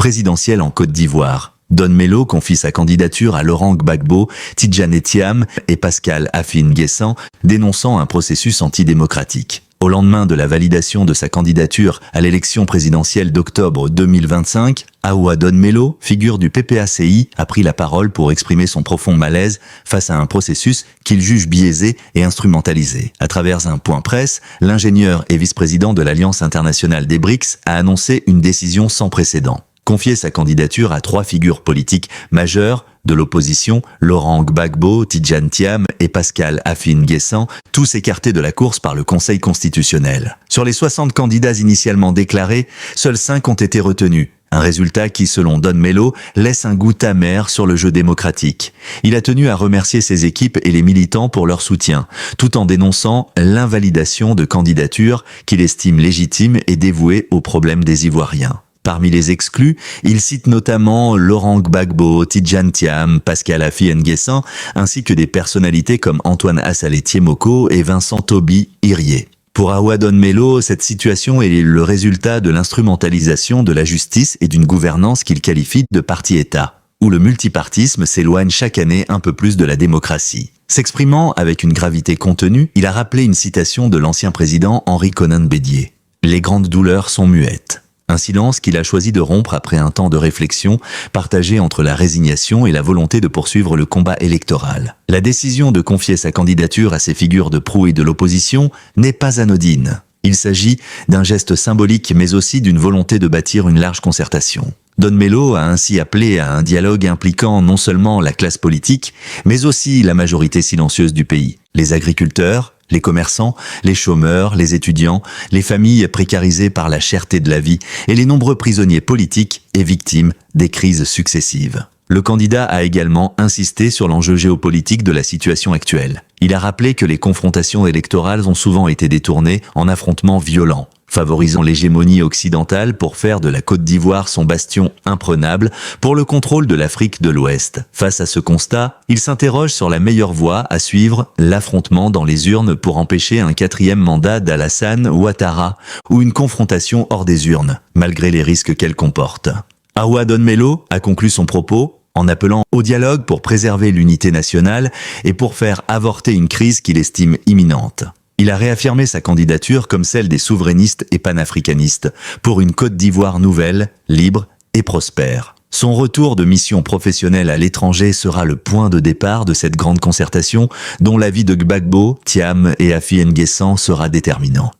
présidentielle en Côte d'Ivoire. Don Melo confie sa candidature à Laurent Gbagbo, Tidjane Thiam et Pascal Affi-N'Guessan, dénonçant un processus antidémocratique. Au lendemain de la validation de sa candidature à l'élection présidentielle d'octobre 2025, Aoua Don Melo, figure du PPACI, a pris la parole pour exprimer son profond malaise face à un processus qu'il juge biaisé et instrumentalisé. À travers un point presse, l'ingénieur et vice-président de l'Alliance internationale des BRICS a annoncé une décision sans précédent. Confier sa candidature à 3 figures politiques majeures de l'opposition, Laurent Gbagbo, Tidjane Thiam et Pascal Affi-N'Guessan, tous écartés de la course par le Conseil constitutionnel. Sur les 60 candidats initialement déclarés, seuls 5 ont été retenus. Un résultat qui, selon Don Melo, laisse un goût amer sur le jeu démocratique. Il a tenu à remercier ses équipes et les militants pour leur soutien, tout en dénonçant l'invalidation de candidatures qu'il estime légitimes et dévouées aux problèmes des Ivoiriens. Parmi les exclus, il cite notamment Laurent Gbagbo, Tidjane Thiam, Pascal Affi-N'Guessan, ainsi que des personnalités comme Antoine Assalé-Thiemoko et Vincent Toby Irié. Pour Aoua Don Melo, cette situation est le résultat de l'instrumentalisation de la justice et d'une gouvernance qu'il qualifie de parti-État, où le multipartisme s'éloigne chaque année un peu plus de la démocratie. S'exprimant avec une gravité contenue, il a rappelé une citation de l'ancien président Henri Konan Bédié. « Les grandes douleurs sont muettes ». Un silence qu'il a choisi de rompre après un temps de réflexion, partagé entre la résignation et la volonté de poursuivre le combat électoral. La décision de confier sa candidature à ces figures de proue et de l'opposition n'est pas anodine. Il s'agit d'un geste symbolique mais aussi d'une volonté de bâtir une large concertation. Don Melo a ainsi appelé à un dialogue impliquant non seulement la classe politique, mais aussi la majorité silencieuse du pays, les agriculteurs, les commerçants, les chômeurs, les étudiants, les familles précarisées par la cherté de la vie et les nombreux prisonniers politiques et victimes des crises successives. Le candidat a également insisté sur l'enjeu géopolitique de la situation actuelle. Il a rappelé que les confrontations électorales ont souvent été détournées en affrontements violents, favorisant l'hégémonie occidentale pour faire de la Côte d'Ivoire son bastion imprenable pour le contrôle de l'Afrique de l'Ouest. Face à ce constat, il s'interroge sur la meilleure voie à suivre, l'affrontement dans les urnes pour empêcher un 4e mandat d'Alassane Ouattara ou une confrontation hors des urnes, malgré les risques qu'elle comporte. Aoua Don Melo a conclu son propos en appelant au dialogue pour préserver l'unité nationale et pour faire avorter une crise qu'il estime imminente. Il a réaffirmé sa candidature comme celle des souverainistes et panafricanistes pour une Côte d'Ivoire nouvelle, libre et prospère. Son retour de mission professionnelle à l'étranger sera le point de départ de cette grande concertation dont l'avis de Gbagbo, Thiam et Affi-N'Guessan sera déterminant.